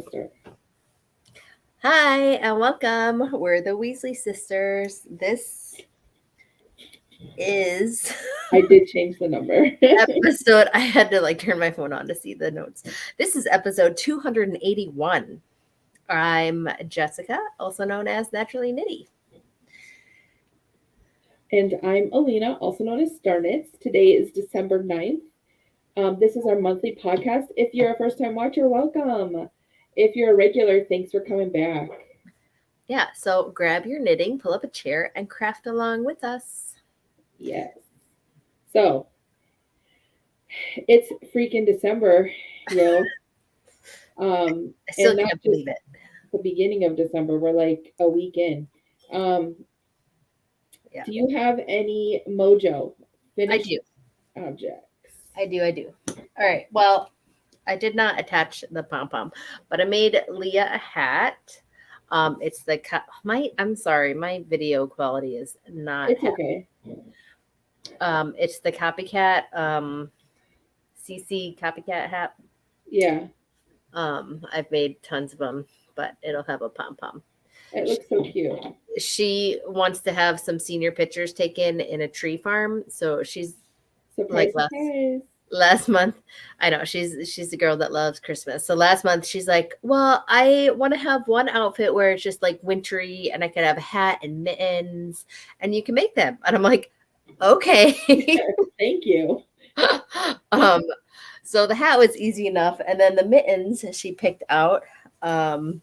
Start. Hi and welcome. We're the Weasley sisters. This is I did change the number. episode. I had to turn my phone on to see the notes. This is episode 281. I'm Jessica, also known as Naturally Nitty. And I'm Allena, also known as Starnitz. Today is December 9th. This is our monthly podcast. If you're a first time watcher, welcome. If you're a regular, thanks for coming back. Yeah, so grab your knitting, pull up a chair, and craft along with us. Yes. So, it's freaking December, yo. I still And not can't just believe it. the beginning of December, we're like a week in. Um, Yeah, do you have any mojo I finished do. objects? I do. All right. Well, I did not attach the pom pom, but I made Leah a hat. It's the I'm sorry, my video quality is not It's happy. okay. It's the copycat CC copycat hat. Yeah, I've made tons of them, but it'll have a pom pom. it looks so cute. She wants to have some senior pictures taken in a tree farm, so she's like Surprise, last surprise. last month. I know she's the girl that loves Christmas. So last month she's like, well, I want to have one outfit where it's just like wintry and I could have a hat and mittens and you can make them. And I'm like, okay. Thank you. um so the hat was easy enough, and then the mittens she picked out um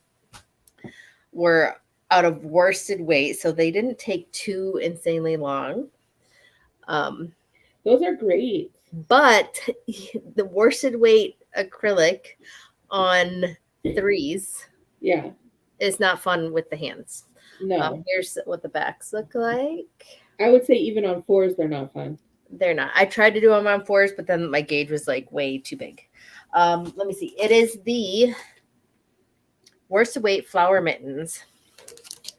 were out of worsted weight, so they didn't take too insanely long. um Those are great. but the worsted weight acrylic on threes Yeah, is not fun with the hands. no. Here's what the backs look like. I would say even on fours, they're not fun. They're not. I tried to do them on fours, but then my gauge was like way too big. Let me see. It is the worsted weight flower mittens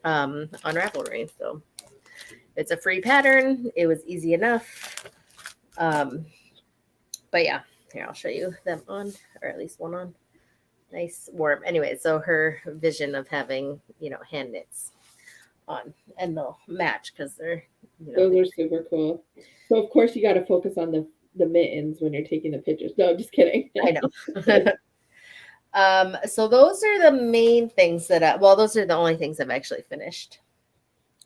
on Ravelry. So it's a free pattern. It was easy enough. But yeah, here I'll show you them on, or at least one on. Nice warm. Anyway, so her vision of having hand knits on, and they'll match because they're Those are super cool. So of course you got to focus on the mittens when you're taking the pictures. No, I'm just kidding. I know. So those are the main things those are the only things I've actually finished.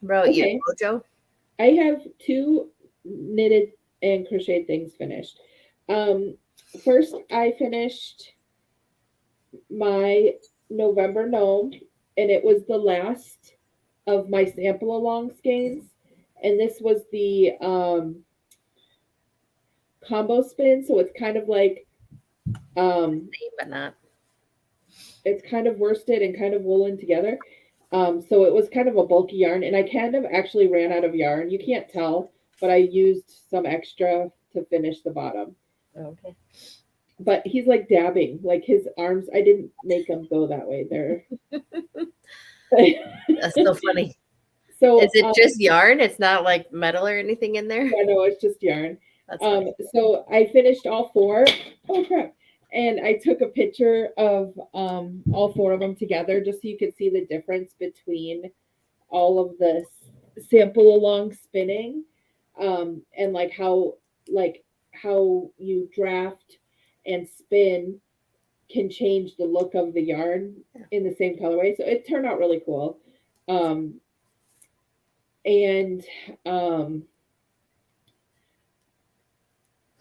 What about you, Okay, Mojo? I have two knitted and crocheted things finished. Um, First I finished my November gnome, and it was the last of my sample along skeins, and this was the combo spin, so it's kind of like But not. it's kind of worsted and kind of woolen together. So it was kind of a bulky yarn, and I kind of actually ran out of yarn. You can't tell, but I used some extra to finish the bottom. Okay. But he's like dabbing, like his arms. I didn't make him go that way. They're That's so funny. Is so it just yarn? It's not like metal or anything in there? I know it's just yarn. That's funny. So I finished all four. Oh crap! And I took a picture of all four of them together just so you could see the difference between all of the sample along spinning, and like how you draft and spin can change the look of the yarn in the same colorway. So it turned out really cool. Um, and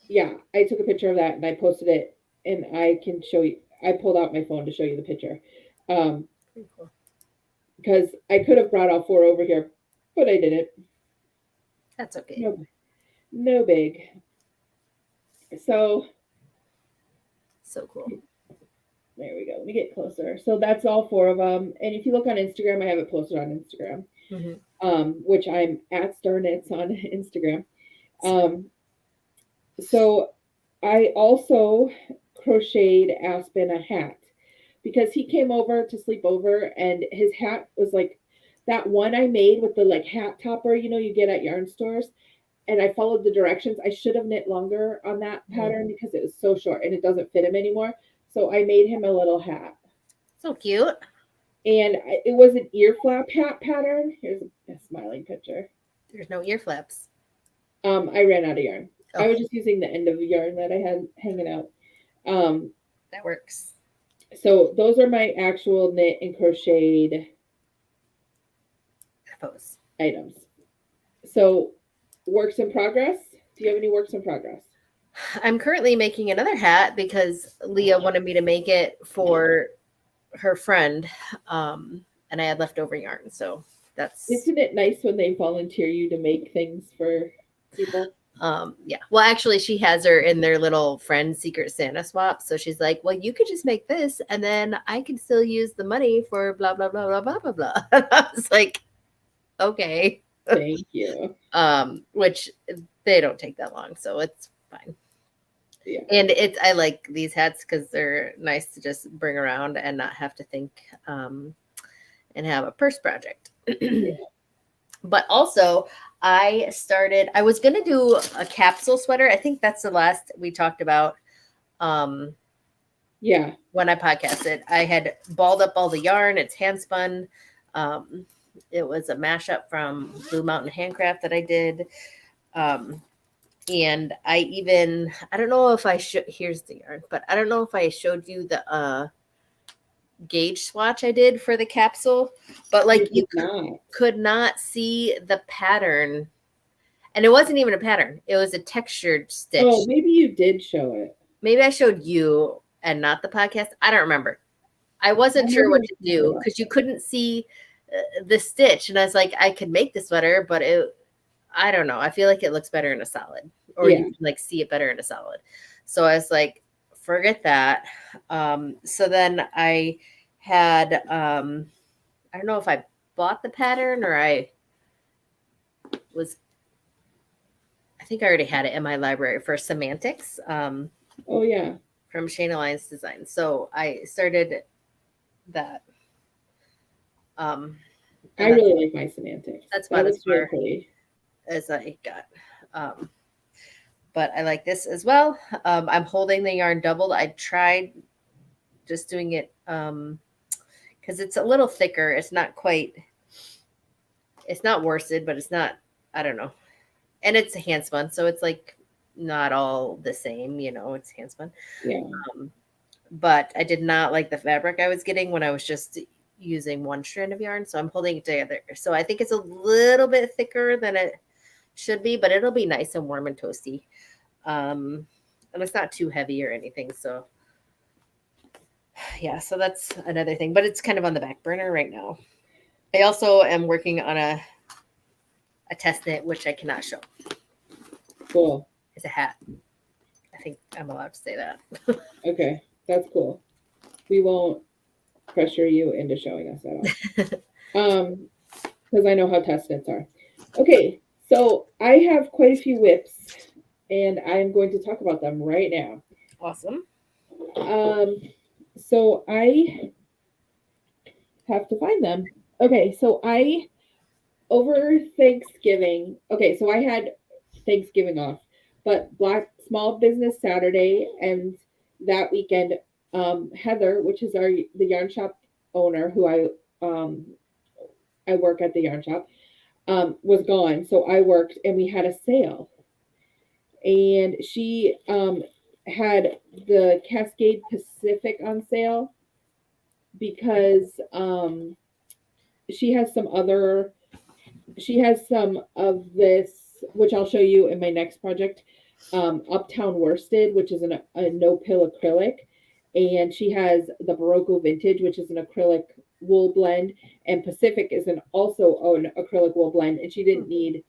Yeah, I took a picture of that and I posted it, and I can show you. I pulled out my phone to show you the picture, um, Pretty cool. because I could have brought all four over here, but I didn't. That's okay. No, no big. So So cool. there we go. Let me get closer. So that's all four of them. And if you look on Instagram, I have it posted on Instagram, Hmm. which I'm at Starnits on Instagram. Um, so I also crocheted Aspen a hat because he came over to sleep over, and his hat was like that one I made with the like hat topper, you get at yarn stores. And I followed the directions. I should have knit longer on that Hmm. pattern because it was so short and it doesn't fit him anymore. So I made him a little hat. So cute. And it was an ear flap hat pattern. Here's a smiling picture. There's no ear flaps. I ran out of yarn. I Oh, was just using the end of the yarn that I had hanging out. that works. So those are my actual knit and crocheted Pose. items. So works in progress. Do you have any works in progress? I'm currently making another hat because Leah wanted me to make it for her friend, and I had leftover yarn. So that's Isn't it nice when they volunteer you to make things for people? yeah. Well, actually, she has her in their little friend secret Santa swap. So she's like, "Well, you could just make this, and then I can still use the money for blah blah blah blah blah blah blah." I was like, "Okay." Thank you. Which they don't take that long, so it's fine. Yeah. And I like these hats because they're nice to just bring around and not have to think and have a purse project. But also, I was going to do a capsule sweater. I think that's the last we talked about. Yeah. When I podcasted, I had balled up all the yarn. It's hand spun. It was a mashup from Blue Mountain Handcraft that I did. And I don't know if here's the yarn, but I don't know if I showed you the gauge swatch I did for the capsule, but like you could not see the pattern, and it wasn't even a pattern. It was a textured stitch. Oh, maybe you did show it. Maybe I showed you and not the podcast. I don't remember. I wasn't sure what to do because you couldn't see the stitch, and I was like, I could make the sweater, but I don't know. I feel like it looks better in a solid, or you can like see it better in a solid. So I was like, forget that. So then I had, I don't know if I bought the pattern or I think I already had it in my library for semantics. Oh yeah. From Shane Alliance Design. So I started that. I really like my semantics. That's about as far really as I got. But I like this as well. I'm holding the yarn doubled. I tried just doing it because it's a little thicker. It's not worsted, but it's not, I don't know. And it's hand spun, so it's like not all the same, it's hand spun. Yeah. But I did not like the fabric I was getting when I was just using one strand of yarn. So I'm holding it together. So I think it's a little bit thicker than it should be, but it'll be nice and warm and toasty. And it's not too heavy or anything. So yeah, so that's another thing, but it's kind of on the back burner right now. I also am working on a test knit, which I cannot show. Cool. It's a hat. I think I'm allowed to say that. Okay, that's cool. We won't pressure you into showing us at all. Because I know how test knits are. Okay, so I have quite a few whips, and I'm going to talk about them right now. Awesome. So I have to find them. Okay, so over Thanksgiving, so I had Thanksgiving off, but Black Small Business Saturday, and that weekend, Heather, which is the yarn shop owner, who I work at the yarn shop, was gone. So I worked, and we had a sale, and she had the Cascade Pacific on sale because she has some of this, which I'll show you in my next project, Uptown Worsted, which is a no-pill acrylic, and she has the Barocco Vintage, which is an acrylic wool blend, and Pacific is also an acrylic wool blend, and she didn't need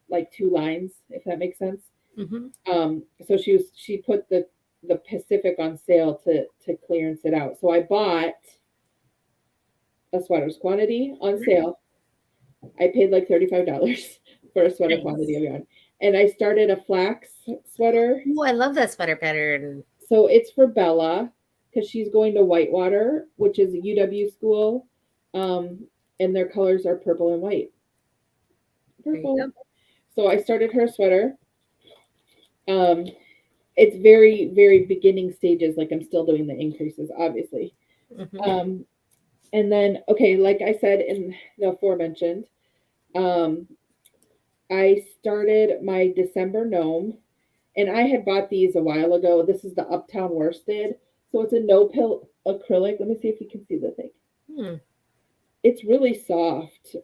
like two lines, if that makes sense. Mm-hmm. So she put the Pacific on sale to clearance it out. So I bought a sweater's quantity on sale. I paid like $35 for a sweater quantity of yarn. And I started a flax sweater. Oh, I love that sweater pattern. So it's for Bella because she's going to Whitewater, which is a UW school. And their colors are purple and white. Purple. So I started her a sweater. It's very, very beginning stages. Like I'm still doing the increases, obviously. Mm-hmm. And then, okay, like I said in the aforementioned, um, I started my December gnome, and I had bought these a while ago. This is the Uptown Worsted. So it's a no pill acrylic. Let me see if you can see the thing. Hmm. It's really soft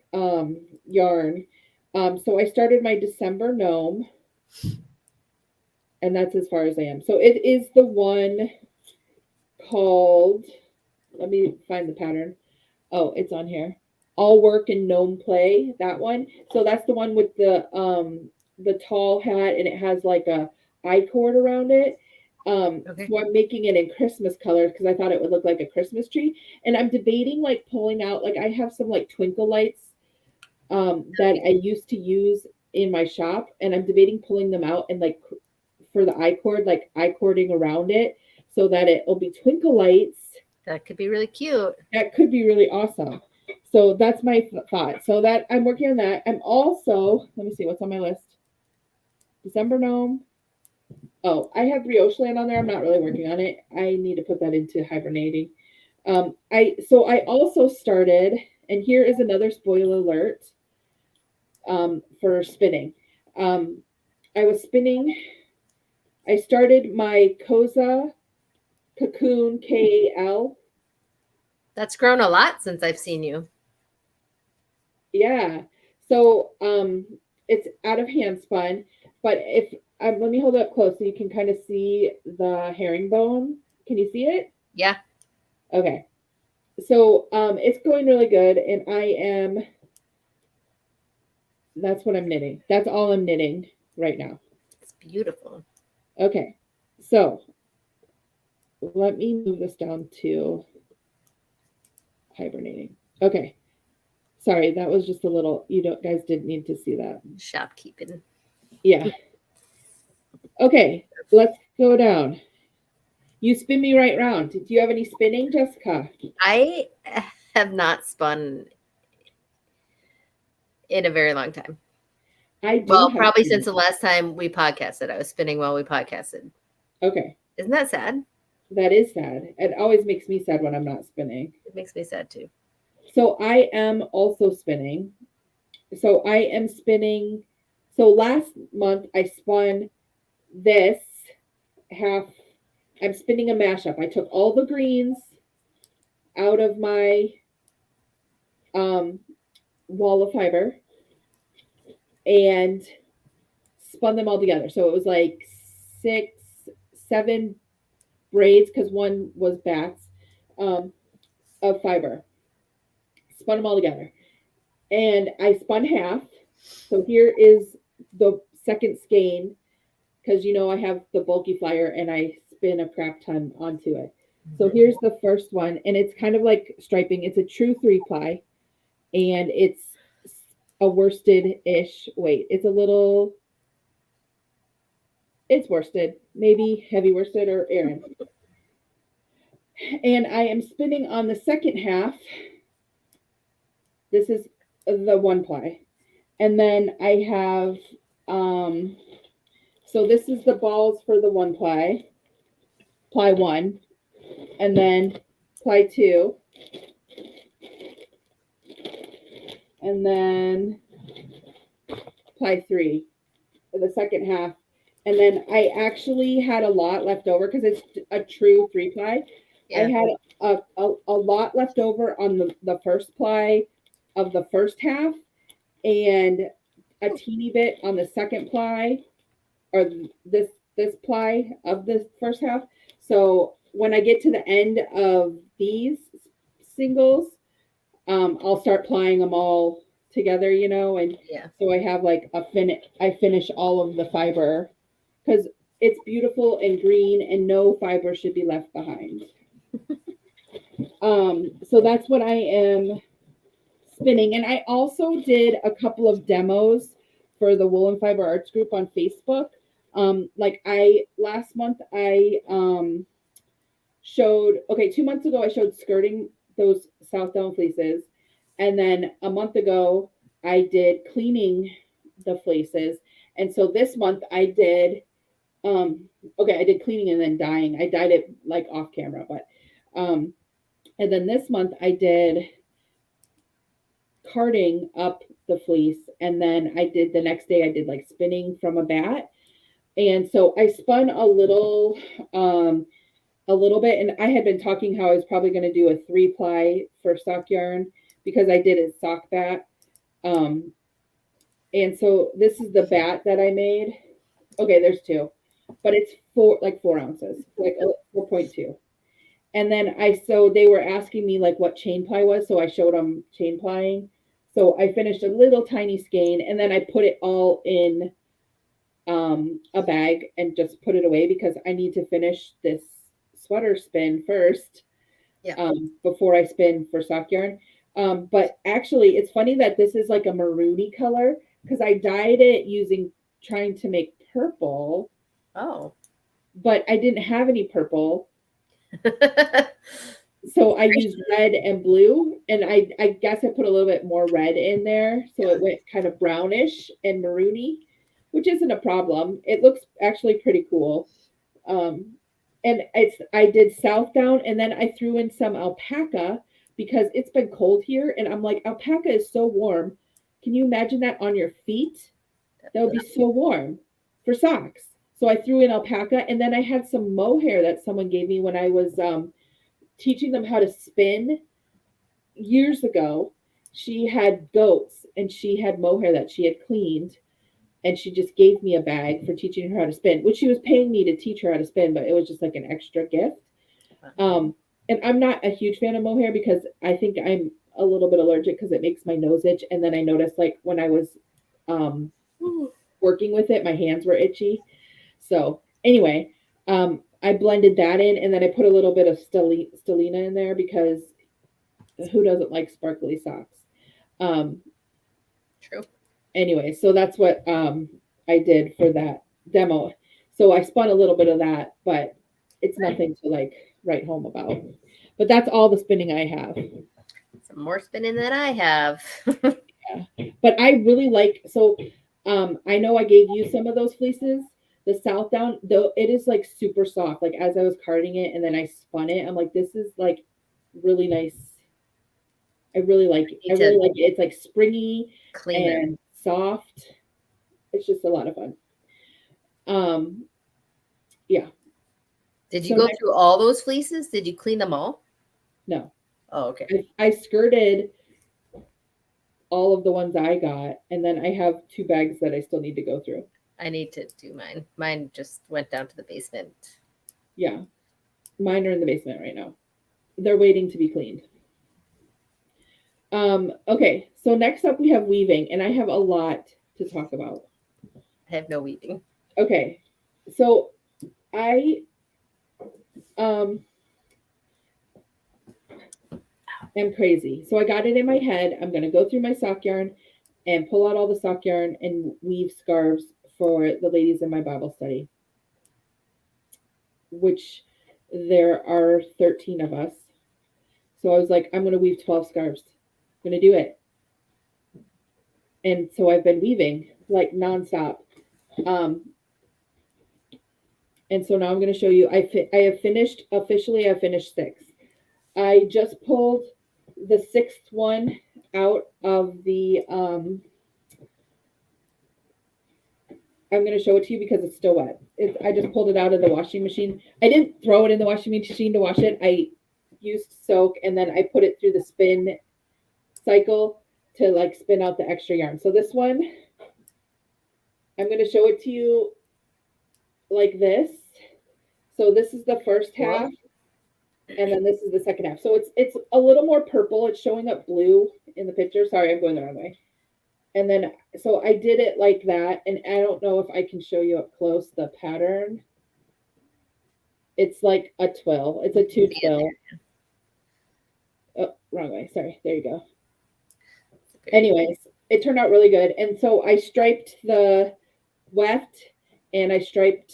yarn. So I started my December gnome, and that's as far as I am. So it is the one called, let me find the pattern. Oh, it's on here. All work and gnome play, that one. So that's the one with the tall hat, and it has like a I cord around it. Okay. So I'm making it in Christmas colors because I thought it would look like a Christmas tree. And I'm debating like pulling out, like I have some like twinkle lights that I used to use in my shop, and I'm debating pulling them out and like for the I cord, like I cording around it so that it'll be twinkle lights. That could be really cute. That could be really awesome. So that's my thought. So that I'm working on that. I'm also, let me see what's on my list. December gnome. Oh, I have brioche land on there. I'm not really working on it. I need to put that into hibernating. I also started, and here is another spoiler alert for spinning. Um, I was spinning. I started my Koza Cocoon KL. That's grown a lot since I've seen you. Yeah. So it's out of hand spun, but if let me hold it up close so you can kind of see the herringbone. Can you see it? Yeah. Okay. So it's going really good, and that's what I'm knitting. That's all I'm knitting right now. It's beautiful. Okay. So let me move this down to hibernating. Okay. Sorry, that was just a little, guys didn't need to see that. Shopkeeping. Yeah. Okay, let's go down. You spin me right round. Do you have any spinning, Jessica? I have not spun in a very long time. I do Well, have probably spinning. since the last time we podcasted. I was spinning while we podcasted. Okay, Isn't that sad? that is sad. It always makes me sad when I'm not spinning. It makes me sad too. So I am also spinning. So I am spinning. So last month I spun this half. I'm spinning a mashup. I took all the greens out of my um, wall of fiber and spun them all together. So it was like 6, 7 braids because one was bats of fiber. Spun them all together. And I spun half. So here is the second skein because I have the bulky flyer and I spin a crap ton onto it. So here's the first one, and it's kind of like striping. It's a true 3-ply, and it's a worsted-ish weight. It's worsted, maybe heavy worsted or Aran. And I am spinning on the second half. This is the 1-ply. And then I have, so this is the balls for the 1-ply, ply 1, and then ply 2, and then ply 3 for the second half. And then I actually had a lot left over because it's a true 3-ply. Yeah. I had a lot left over on the first ply of the first half and a teeny bit on the second ply or this ply of the first half. So when I get to the end of these singles, I'll start plying them all together, and Yeah. so I have like I finish all of the fiber because it's beautiful and green and no fiber should be left behind. So that's what I am spinning. And I also did a couple of demos for the Wool and Fiber Arts group on Facebook. Last month I showed, 2 months ago I showed skirting those South Down fleeces. And then a month ago I did cleaning the fleeces. And so this month I did I did cleaning and then dyeing. I dyed it like off camera, but and And then this month I did carding up the fleece, and then I did the next day I did like spinning from a bat. And so I spun a little bit, and I had been talking how I was probably going to do a 3-ply for sock yarn because I did a sock bat. And so this is the bat that I made. Okay, there's two, but it's 4 ounces, like 4.2. And then so they were asking me like what chain ply was, so I showed them chain plying. So I finished a little tiny skein, and then I put it all in a bag and just put it away because I need to finish this sweater spin first, before I spin for sock yarn. But actually, it's funny that this is like a maroony color because I dyed it trying to make purple. Oh. But I didn't have any purple. So I used red and blue, and I guess I put a little bit more red in there, so it went kind of brownish and maroony, which isn't a problem. It looks actually pretty cool. And I did south down, and then I threw in some alpaca because it's been cold here, and I'm like, alpaca is so warm. Can you imagine that on your feet? That would be so warm for socks. So I threw in alpaca, and then I had some mohair that someone gave me when I was teaching them how to spin years ago. She had goats, and she had mohair that she had cleaned, and she just gave me a bag for teaching her how to spin, which she was paying me to teach her how to spin, but it was just like an extra gift. And I'm not a huge fan of mohair because I think I'm a little bit allergic because it makes my nose itch. And then I noticed like when I was working with it, my hands were itchy. So anyway, I blended that in, and then I put a little bit of stellina in there because who doesn't like sparkly socks? True. Anyway, so that's what I did for that demo. So I spun a little bit of that, but it's nothing to like write home about. But that's all the spinning I have. Some more spinning than I have. Yeah. But I really like, so I know I gave you some of those fleeces. The South Down, though, it is like super soft. Like as I was carding it and then I spun it, I'm like, this is like really nice. I really like it. I really like it. It's like springy, cleaner, and soft. It's just a lot of fun. Yeah. Did you go through all those fleeces? Did you clean them all? No. Oh, okay. I skirted all of the ones I got, and then I have 2 bags that I still need to go through. I need to do mine. Mine just went down to the basement. Yeah. Mine are in the basement right now. They're waiting to be cleaned. Okay, so next up we have weaving, and I have a lot to talk about. I have no weaving. Okay, so I am crazy. So I got it in my head. I'm going to go through my sock yarn and pull out all the sock yarn and weave scarves for the ladies in my Bible study, which there are 13 of us. So I was like, I'm going to weave 12 scarves. I'm going to do it. And so I've been weaving like nonstop. And so now I'm going to show you, I have finished, officially I've finished 6. I just pulled the 6th one out of the, I'm going to show it to you because it's still wet. I just pulled it out of the washing machine. I didn't throw it in the washing machine to wash it. I used soak, and then I put it through the spin cycle to like spin out the extra yarn. So this one, I'm going to show it to you like this. So this is the first half, and then this is the second half. So it's a little more purple. It's showing up blue in the picture. Sorry, I'm going the wrong way. And then, so I did it like that, and I don't know if I can show you up close the pattern. It's like a twill. It's a 2 twill. Oh, wrong way. Sorry. There you go. Anyways, it turned out really good. And so I striped the weft, and I striped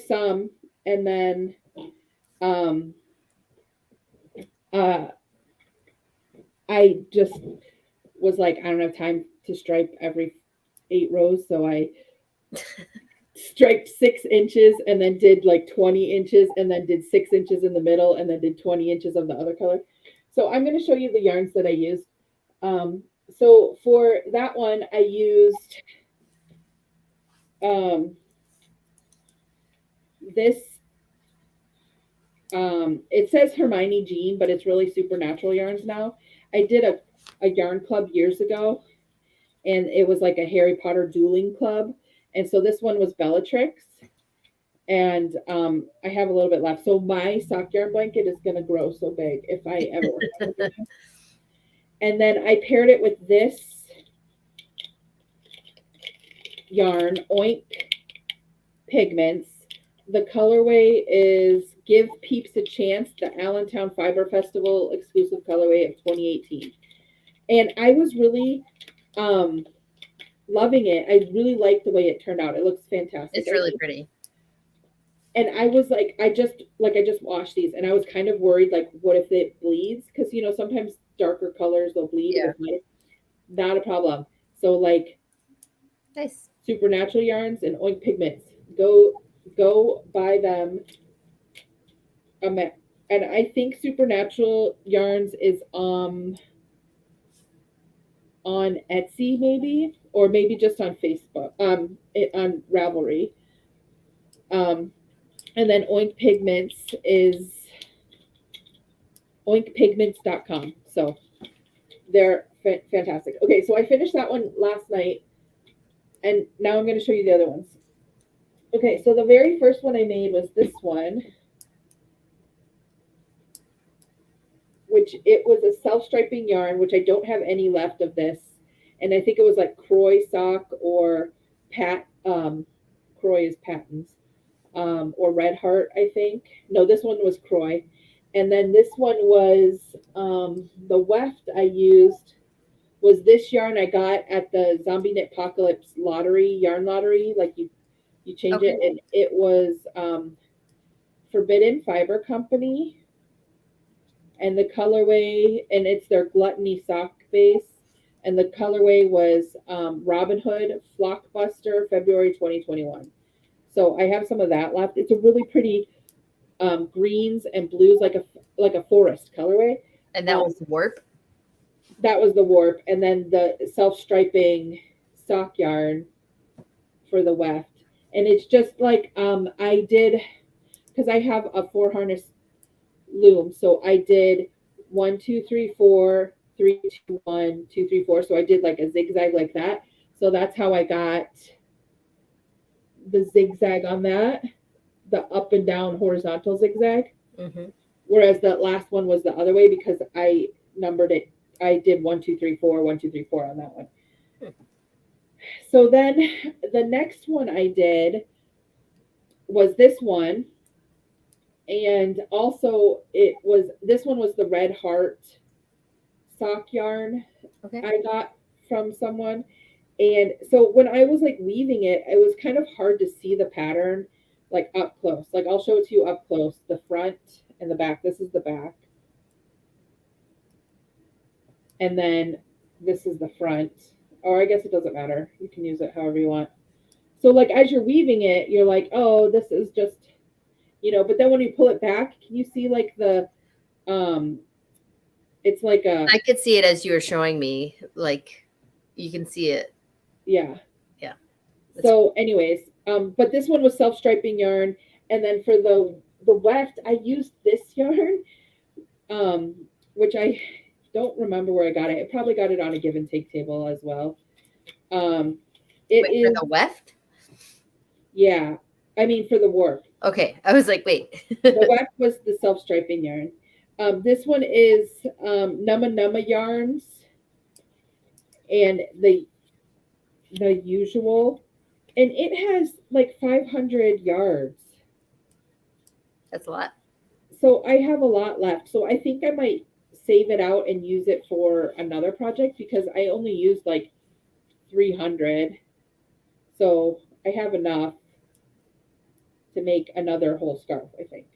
some, and then I just was like, I don't have time to stripe every 8 rows, so I striped 6 inches and then did like 20 inches and then did 6 inches in the middle and then did 20 inches of the other color. So I'm going to show you the yarns that I used. So for that one, I used this. It says Hermione Jean, but it's really Supernatural yarns now. I did a yarn club years ago, and it was like a Harry Potter dueling club. And so this one was Bellatrix. And I have a little bit left. So my sock yarn blanket is going to grow so big if I ever work on it again. And then I paired it with this yarn, Oink Pigments. The colorway is Give Peeps a Chance, the Allentown Fiber Festival exclusive colorway of 2018. And I was really loving it. I really like the way it turned out. It looks fantastic. It's really pretty. And I was like, I just washed these, and I was kind of worried, like, what if it bleeds? Because sometimes darker colors will bleed. Yeah. Not a problem. So like, nice Supernatural yarns and Oink Pigments. Go buy them. And I think Supernatural yarns is on Etsy maybe, or maybe just on Facebook. On Ravelry. And then Oink Pigments is oinkpigments.com. So they're fantastic. Okay, so I finished that one last night, and now I'm going to show you the other ones. Okay, so the very first one I made was this one, which it was a self-striping yarn, which I don't have any left of this. And I think it was like Croy sock or Croy is Patton's. Or Red Heart, I think. No, this one was Croy. And then this one was the weft I used was this yarn I got at the Zombie Knit Apocalypse yarn lottery. Like you change it, and it was Forbidden Fiber Company. And the colorway, and it's their Gluttony sock base. And the colorway was Robin Hood Flockbuster, February 2021. So I have some of that left. It's a really pretty greens and blues, like a forest colorway. And that was warp? That was the warp. And then the self-striping sock yarn for the weft. And it's just like I did, because I have a 4-harness loom. So I did 1, 2, 3, 4, 3, 2, 1, 2, 3, 4. So I did like a zigzag like that. So that's how I got the zigzag on that, the up and down horizontal zigzag. Mm-hmm. Whereas the last one was the other way because I numbered it. I did 1, 2, 3, 4, 1, 2, 3, 4 on that one. So then the next one I did was this one. And also this one was the Red Heart sock yarn I got from someone. And so when I was like weaving it, it was kind of hard to see the pattern like up close. Like I'll show it to you up close, the front and the back. This is the back. And then this is the front. Or I guess it doesn't matter. You can use it however you want. So like as you're weaving it, you're like, oh, this is just, but then when you pull it back, can you see like the it's like I could see it as you were showing me. Like you can see it. Yeah. So anyways, but this one was self-striping yarn. And then for the weft, I used this yarn, which I don't remember where I got it. I probably got it on a give and take table as well. For the weft? Yeah. I mean, for the warp. Okay. I was like, wait. The weft was the self-striping yarn. This one is Numma Numma yarns. And the usual, and it has like 500 yards. That's a lot. So I have a lot left. So I think I might save it out and use it for another project because I only used like 300. So I have enough to make another whole scarf, I think.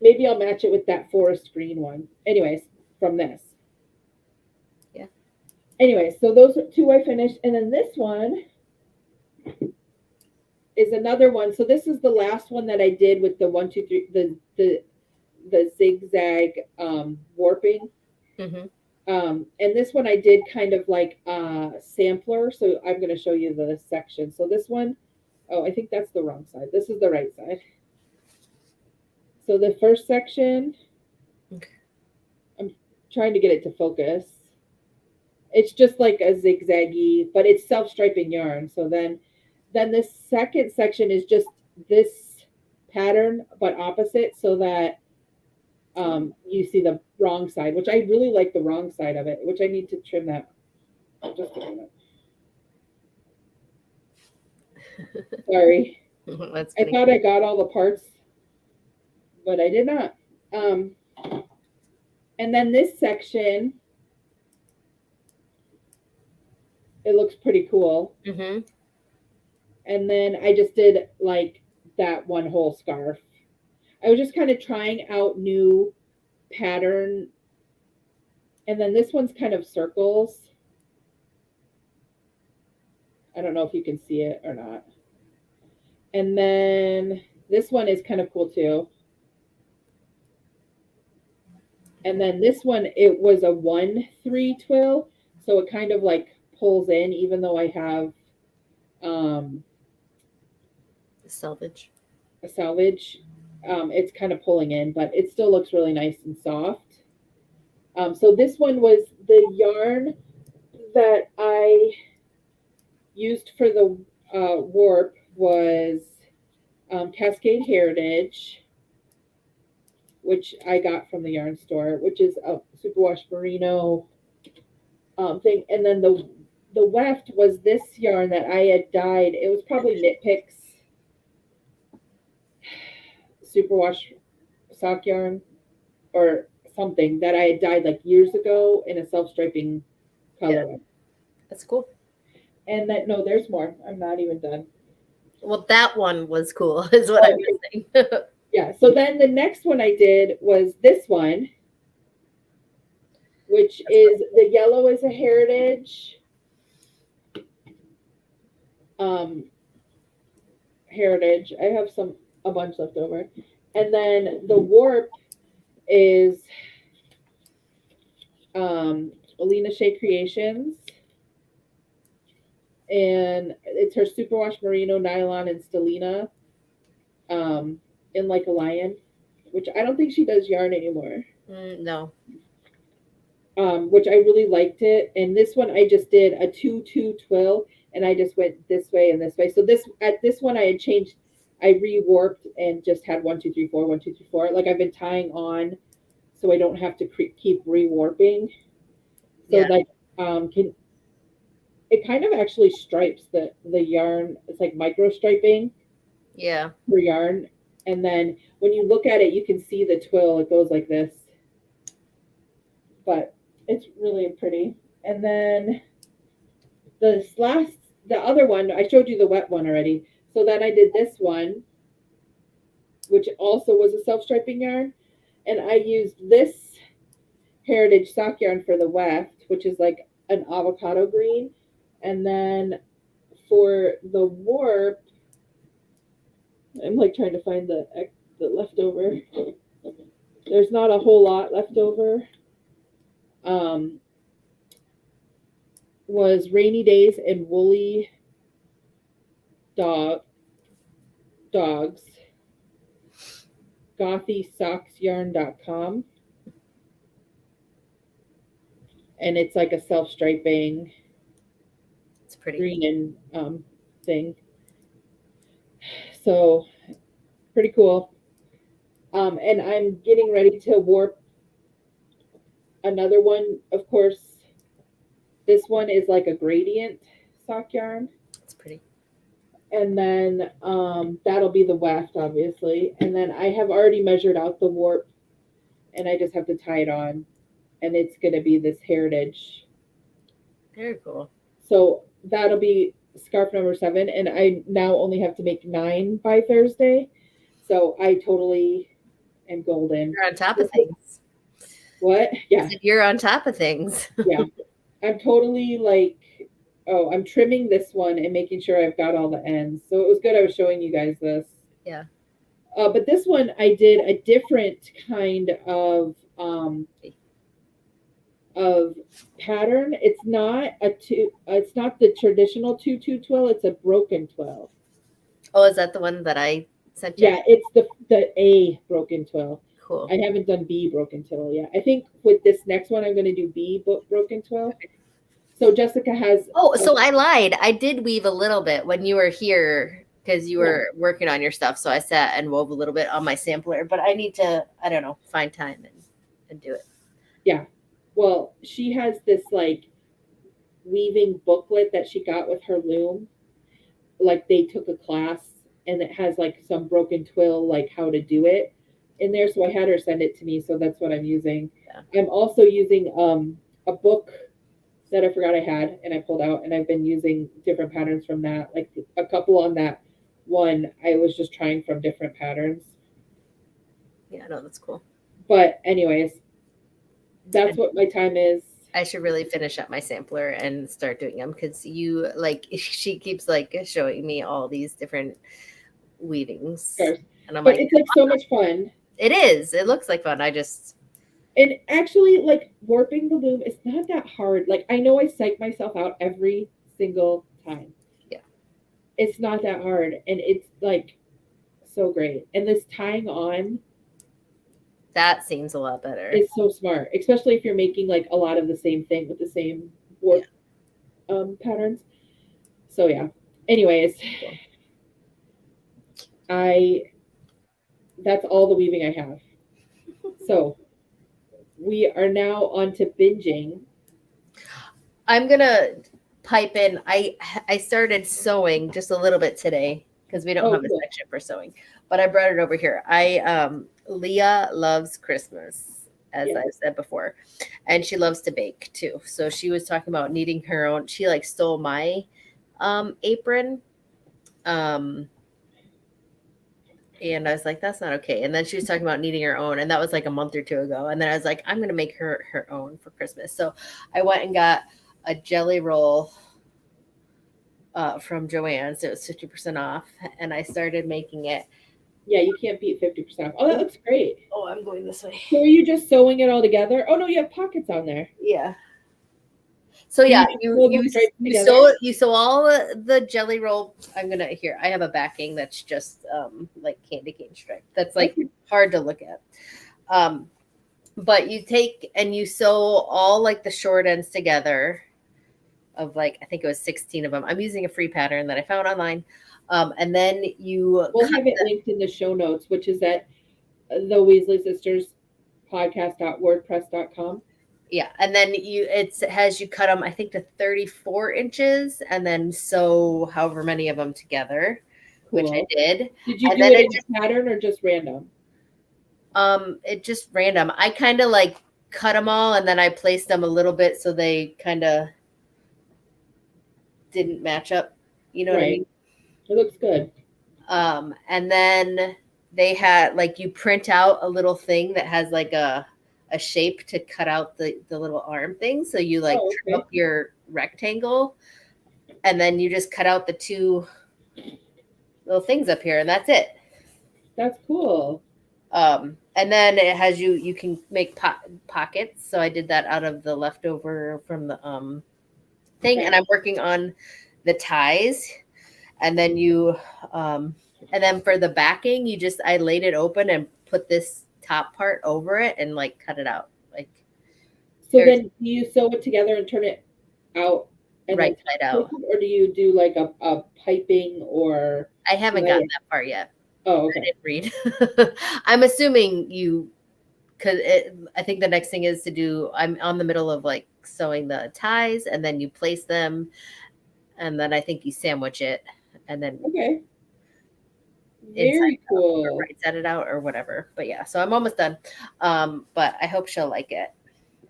Maybe I'll match it with that forest green one. Anyways, from this. Anyway, so those two I finished. And then this one is another one. So this is the last one that I did with the 1, 2, 3, the zigzag warping. Mm-hmm. And this one I did kind of like a sampler. So I'm going to show you the section. So this one, oh, I think that's the wrong side. This is the right side. So the first section, Okay. I'm trying to get it to focus. It's just like a zigzaggy, but it's self-striping yarn. So then the second section is just this pattern, but opposite, so that you see the wrong side, which I really like the wrong side of it, which I need to trim that. Just a minute. Sorry. That's I funny. thought I got all the parts, but I did not. And then this section, it looks pretty cool. Mm-hmm. And then I just did like that one whole scarf. I was just kind of trying out new pattern. And then this one's kind of circles. I don't know if you can see it or not. And then this one is kind of cool too. And then this one, it was a 1-3 twill. So it kind of like pulls in, even though I have Selvage. a salvage. It's kind of pulling in, but it still looks really nice and soft. So this one was the yarn that I used for the warp was Cascade Heritage, which I got from the yarn store, which is a superwash merino thing. And then the weft was this yarn that I had dyed. It was probably Knit Picks superwash sock yarn or something that I had dyed like years ago in a self-striping color. Yeah. That's cool. And that, no, there's more. I'm not even done. Well, that one was cool, is what I was saying. Yeah. So then the next one I did was this one, which is the yellow is a heritage. Heritage. I have a bunch left over. And then the warp is Allena Shea Creations. And it's her superwash merino nylon and stellina in like a lion, which I don't think she does yarn anymore. No. Which I really liked it. And this one I just did a 2-2 twill, and I just went this way and this way. So this one I had changed. I rewarped and just had 1, 2, 3, 4, 1, 2, 3, 4. Like I've been tying on, so I don't have to keep rewarping. So Yeah. like it kind of actually stripes the yarn. It's like micro striping. Yeah. For yarn. And then when you look at it, you can see the twill. It goes like this. But it's really pretty. And then the other one, I showed you the wet one already. So then I did this one, which also was a self-striping yarn. And I used this heritage sock yarn for the weft, which is like an avocado green. And then for the warp, I'm like trying to find the leftover. There's not a whole lot left over. Was Rainy Days and Woolly Dogs. GothySocksYarn.com. And it's like a self-striping. It's pretty green and thing. So pretty cool. And I'm getting ready to warp another one. Of course, this one is like a gradient sock yarn. It's pretty. And then that'll be the weft, obviously. And then I have already measured out the warp, and I just have to tie it on. And it's going to be this heritage. Very cool. So that'll be scarf number 7. And I now only have to make 9 by Thursday. So I totally am golden. You're on top of things. What? Yeah. You're on top of things. Yeah. I'm totally like Oh, I'm trimming this one and making sure I've got all the ends. So it was good I was showing you guys this. Yeah. But this one I did a different kind of pattern. It's not a two. It's not the traditional 2-2 twill. It's a broken twill. Oh, is that the one that I sent you? Yeah, it's the A broken twill. Cool. I haven't done B broken twill yet. I think with this next one I'm going to do B broken twill. So Jessica has. Oh, so I lied. I did weave a little bit when you were here because you were working on your stuff. So I sat and wove a little bit on my sampler, but I need to, I don't know, find time and do it. Yeah. Well, she has this like weaving booklet that she got with her loom. Like they took a class and it has like some broken twill, like how to do it in there. So I had her send it to me. So that's what I'm using. Yeah. I'm also using a book that I forgot I had and I pulled out, and I've been using different patterns from that. Like a couple on that one, I was just trying from different patterns. Yeah, no, that's cool. But anyways, that's what my time is. I should really finish up my sampler and start doing them because you like she keeps like showing me all these different weavings. And I'm it's like so much fun. It is. It looks like fun. And actually, like warping the loom is not that hard. Like I know I psych myself out every single time. Yeah. It's not that hard. And it's like so great. And this tying on, that seems a lot better. It's so smart, especially if you're making like a lot of the same thing with the same warp patterns. So yeah. Anyways, that's all the weaving I have. So we are now on to binging. I'm gonna pipe in. I started sewing just a little bit today because we don't have a section for sewing, but I brought it over here. Leah loves Christmas, as I've said before, and she loves to bake too. So she was talking about needing her own. She like stole my apron. And I was like, that's not okay. And then she was talking about needing her own. And that was like a month or two ago. And then I was like, I'm going to make her own for Christmas. So I went and got a jelly roll from Joann's. It was 50% off. And I started making it. Yeah, you can't beat 50% off. Oh, that looks great. Oh, I'm going this way. So are you just sewing it all together? Oh, no, you have pockets on there. Yeah. So yeah, you sew all the jelly roll. I have a backing that's just like candy cane stripe. That's like hard to look at. But you take and you sew all like the short ends together of like, I think it was 16 of them. I'm using a free pattern that I found online. And then we'll have it linked in the show notes, which is at the Weasley Sisters podcast.wordpress.com. Yeah, and then it has you cut them, I think, to 34 inches, and then sew however many of them together, which I did. Did you do it in a pattern or just random? It just random. I kind of like cut them all, and then I placed them a little bit so they kind of didn't match up. You know what I mean? It looks good. And then they had like you print out a little thing that has like a shape to cut out the little arm thing. So you like trim up your rectangle and then you just cut out the two little things up here and that's it. That's cool. And then it has you can make pockets. So I did that out of the leftover from the thing. And I'm working on the ties. And then and then for the backing, I laid it open and put this top part over it and like cut it out. Like so then do you sew it together and turn it out and right side out, or do you do like a piping or I haven't gotten that far yet. Oh, okay. I didn't read. I'm assuming because I think the next thing is to do, I'm on the middle of like sewing the ties and then you place them and then I think you sandwich it and then very cool. Right, set it out or whatever. But yeah, so I'm almost done. But I hope she'll like it.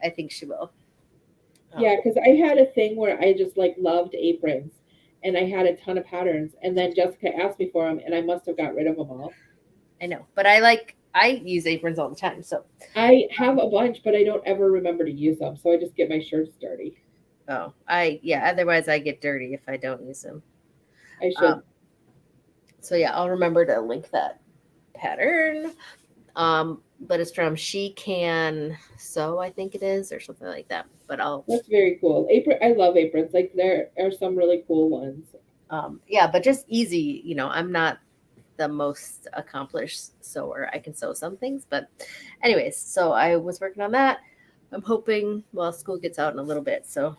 I think she will. Yeah, because I had a thing where I just like loved aprons and I had a ton of patterns and then Jessica asked me for them and I must have got rid of them all. I know, but I use aprons all the time. So I have a bunch, but I don't ever remember to use them. So I just get my shirts dirty. Oh, otherwise I get dirty if I don't use them. I should. So yeah, I'll remember to link that pattern. But it's from She Can Sew, I think it is, or something like that. But That's very cool. Apron. I love aprons. Like there are some really cool ones. but just easy. I'm not the most accomplished sewer. I can sew some things, but anyways, so I was working on that. I'm hoping, well, school gets out in a little bit, so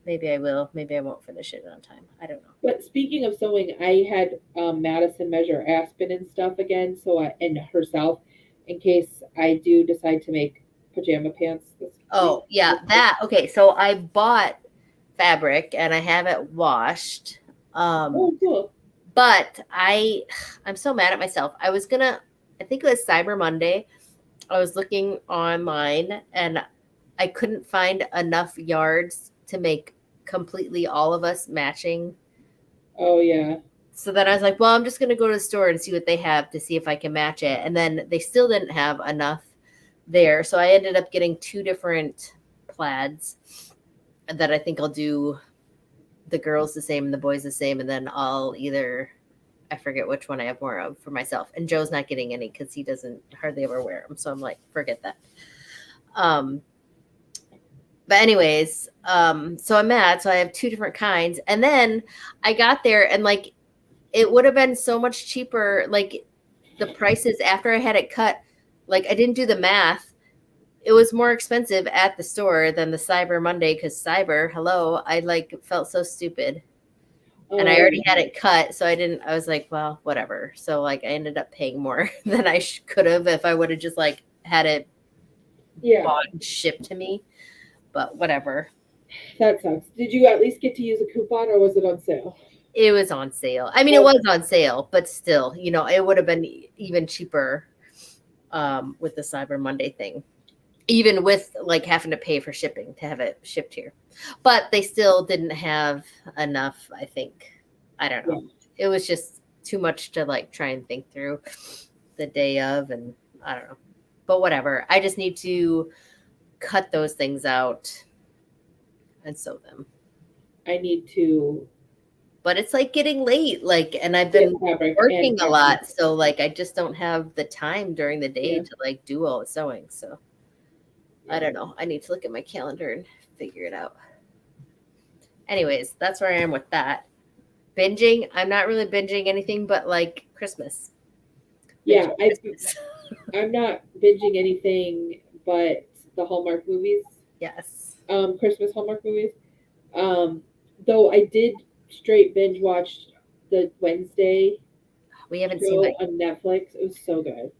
maybe I will. Maybe I won't finish it on time. I don't know. But speaking of sewing, I had Madison measure Aspen and stuff again, and herself, in case I do decide to make pajama pants. Oh, yeah, that. Okay, so I bought fabric and I have it washed. Oh, cool. But I'm so mad at myself. I think it was Cyber Monday. I was looking online and I couldn't find enough yards to make completely all of us matching. Oh, yeah. So then I was like, well, I'm just going to go to the store and see what they have to see if I can match it. And then they still didn't have enough there. So I ended up getting 2 different plaids that I think I'll do the girls the same and the boys the same. And then I'll I forget which one I have more of for myself. And Joe's not getting any because he doesn't hardly ever wear them. So I'm like, forget that. But anyways, so I'm mad. So I have 2 different kinds. And then I got there and like, it would have been so much cheaper. Like the prices after I had it cut, like I didn't do the math. It was more expensive at the store than the Cyber Monday because hello, I like felt so stupid. And I already had it cut, so I was like, well, whatever. So like I ended up paying more than I could have if I would have just like had it bought and shipped to me. But whatever. That sucks. Did you at least get to use a coupon or was it on sale? It was on sale. I mean, it was on sale, but still, it would have been even cheaper with the Cyber Monday thing. Even with like having to pay for shipping to have it shipped here. But they still didn't have enough, I think. I don't know. Yeah. It was just too much to like try and think through the day of, and I don't know. But whatever. I just need to cut those things out and sew them. I need to. But it's like getting late, and I've been working a lot. So like I just don't have the time during the day to like do all the sewing. So I don't know. I need to look at my calendar and figure it out. Anyways, that's where I am with that. Binging. I'm not really binging anything but like Christmas. Yeah, I'm not binging anything but the Hallmark movies. Yes. Christmas Hallmark movies. Though I did straight binge watch the Wednesday. We haven't seen that on Netflix. It was so good.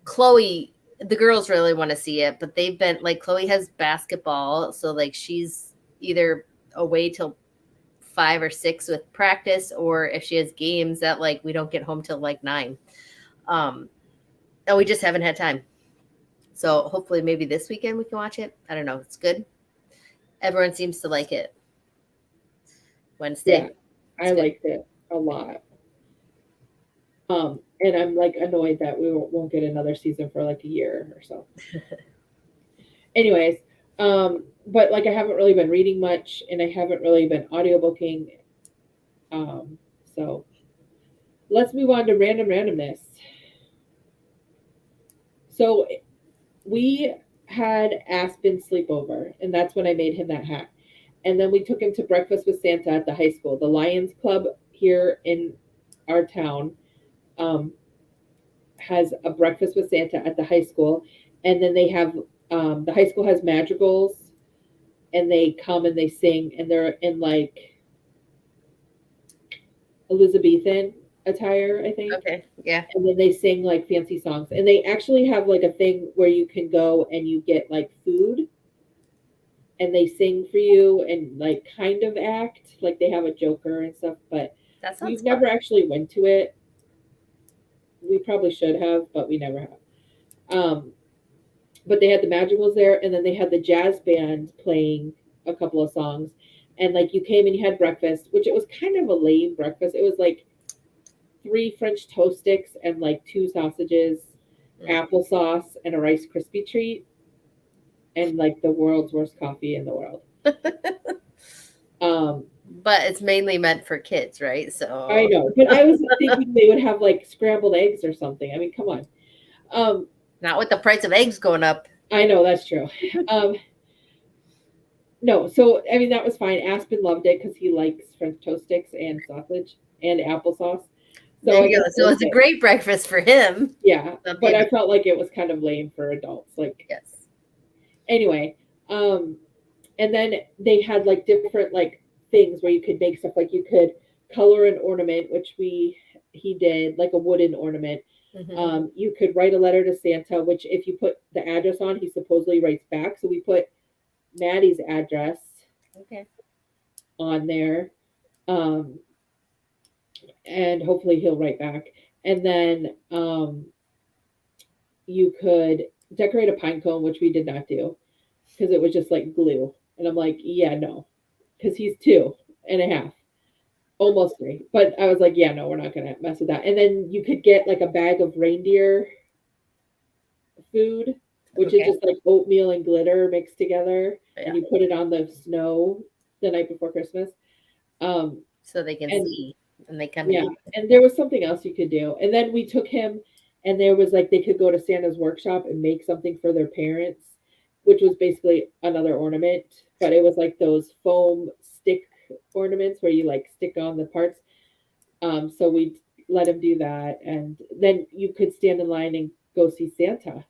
Chloe, the girls really want to see it, but they've been like, Chloe has basketball, so like she's either away till 5 or 6 with practice, or if she has games that like we don't get home till like 9. And we just haven't had time. So hopefully maybe this weekend we can watch it. I don't know. It's good. Everyone seems to like it. Wednesday. Yeah, I liked it a lot. And I'm like annoyed that we won't get another season for like a year or so. Anyways, but like I haven't really been reading much and I haven't really been audiobooking. So let's move on to random randomness. So we had Aspen sleepover, and that's when I made him that hat. And then we took him to breakfast with Santa at the high school. The Lions Club here in our town has a breakfast with Santa at the high school. And then they have, the high school has madrigals, and they come and they sing, and they're in like Elizabethan attire, I think. Okay, yeah. And then they sing like fancy songs. And they actually have like a thing where you can go and you get like food and they sing for you and like kind of act like they have a joker and stuff, but we've never actually went to it. We probably should have, but we never have. But they had the madrigals there, and then they had the jazz band playing a couple of songs, and like you came and you had breakfast, which it was kind of a lame breakfast. It was like 3 French toast sticks and like 2 sausages, applesauce, and a Rice Krispie treat, and like the world's worst coffee in the world. But it's mainly meant for kids, right? I So know, but I was thinking they would have like scrambled eggs or something. I mean, come on. Um, not with the price of eggs going up. I know that's true. Um, no, so I mean that was fine. Aspen loved it because he likes French toast sticks and sausage and applesauce. There So I you guess go. that So was it's a it. great breakfast for him. Yeah, but Something. I felt like it was kind of lame for adults. Like Yes. anyway, um, and then they had like different like things where you could make stuff. Like you could color an ornament, which he did, like a wooden ornament. Hmm. You could write a letter to Santa, which if you put the address on, he supposedly writes back. So we put Maddie's address Okay. on there, um, and hopefully he'll write back. And then you could decorate a pine cone, which we did not do because it was just like glue. And I'm like, yeah, no, because he's 2.5, almost 3. But I was like, yeah, no, we're not gonna mess with that. And then you could get like a bag of reindeer food, which is Okay. just like oatmeal and glitter mixed together, and Yeah. you put it on the snow the night before Christmas. Um, So they can and see and they come and yeah, eat. and there was something else you could do. And then we took him, and there was like they could go to Santa's workshop and make something for their parents, which was basically another ornament, but it was like those foam stick ornaments where you like stick on the parts. So we let him do that, and then you could stand in line and go see Santa.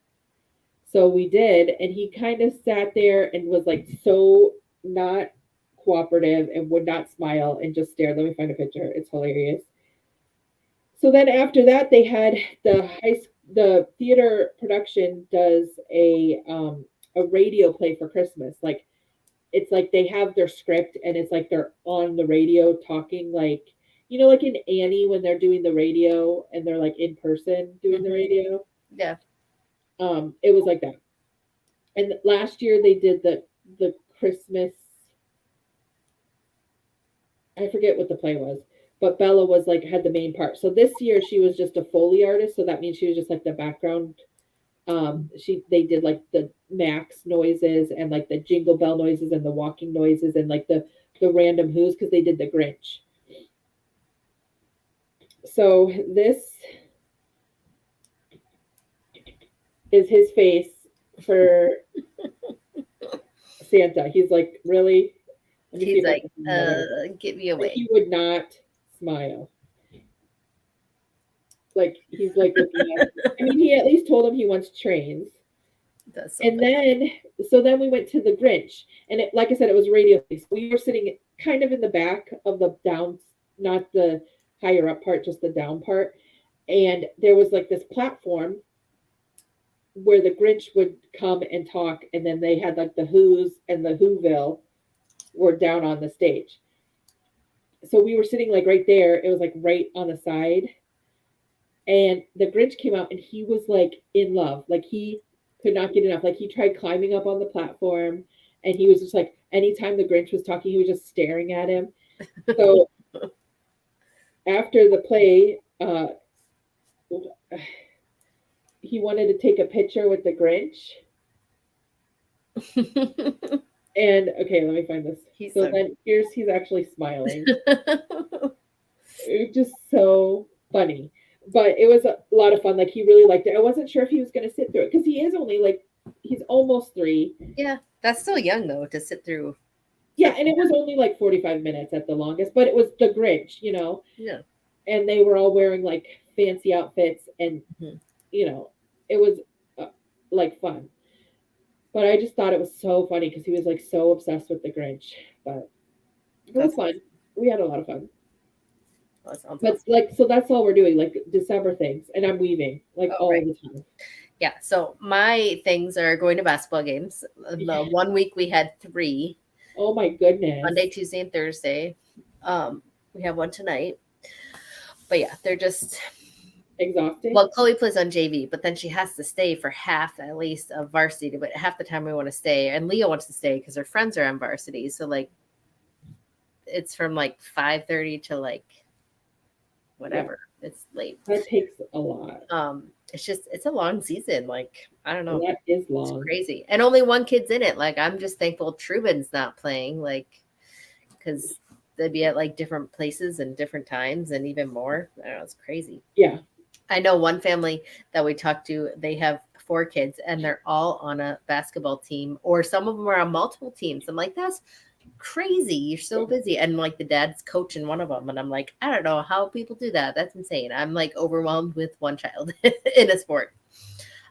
So we did, and he kind of sat there and was like so not cooperative and would not smile and just stared. Let me find a picture. It's hilarious. So then after that, they had the theater production does a radio play for Christmas. Like it's like they have their script and it's like they're on the radio talking like like in Annie when they're doing the radio and they're like in person doing the Hmm. radio. Yeah. It was like that. And last year they did the Christmas. I forget what the play was, but Bella was like had the main part. So this year she was just a Foley artist, so that means she was just like the background. They did like the Max noises and like the jingle bell noises and the walking noises and like the random who's because they did the Grinch. So this is his face for Santa. He's like, really? Let me see He's if I like, can find another. get me Like away. he would not smile. Like he's like looking at. I mean, he at least told him he wants trains. That's so And funny. then we went to the Grinch, and like I said, it was radio. So we were sitting kind of in the back of the down, not the higher up part, just the down part. And there was like this platform where the Grinch would come and talk, and then they had like the Who's and the Whoville were down on the stage. So we were sitting like right there. It was like right on the side, and the Grinch came out, and he was like in love. Like he could not get enough. Like he tried climbing up on the platform, and he was just like anytime the Grinch was talking, he was just staring at him. So after the play, he wanted to take a picture with the Grinch. And okay, let me find this. He's So so then he's actually smiling. It was just so funny. But it was a lot of fun. Like he really liked it. I wasn't sure if he was going to sit through it because he is only like he's almost 3. yeah. That's still young though to sit through Yeah, something. and it was only like 45 minutes at the longest, but it was the Grinch. Yeah. And they were all wearing like fancy outfits, and Mhm. you know, it was like fun. But I just thought it was so funny because he was like so obsessed with the Grinch. But it was That's fun. We had a lot of fun. that sounds But awesome. like, so that's all we're doing, like December things, and I'm weaving like Oh, all right. the time. Yeah. So my things are going to basketball games. The Yeah. 1 week we had 3, Oh my goodness. Monday, Tuesday, and Thursday. We have one tonight. But yeah, they're just Exhausting. well, Chloe plays on JV, but then she has to stay for half at least of varsity. But half the time we want to stay, and Leah wants to stay because her friends are on varsity. So like, it's from like 5:30 to like Yeah, whatever. It's late. that takes a lot. It's a long season. Like I don't know, That is it's long. crazy, and only one kid's in it. Like I'm just thankful Trubin's not playing. Like because they'd be at like different places and different times and even more. I don't know, it's crazy. Yeah. I know one family that we talked to, they have 4 kids and they're all on a basketball team, or some of them are on multiple teams. I'm like, that's crazy. You're so busy. And like the dad's coaching one of them. And I'm like, I don't know how people do that. That's insane. I'm like overwhelmed with one child in a sport.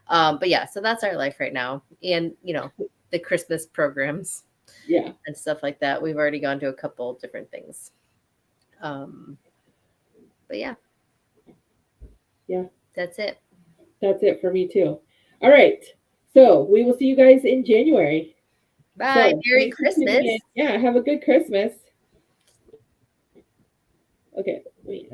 But yeah, so that's our life right now. And, you know, the Christmas programs Yeah. and stuff like that. We've already gone to a couple different things. But yeah. Yeah. That's it. That's it for me too. All right. So we will see you guys in January. Bye. So, Merry thanks for tuning Christmas. in. Yeah. Have a good Christmas. Okay. Wait.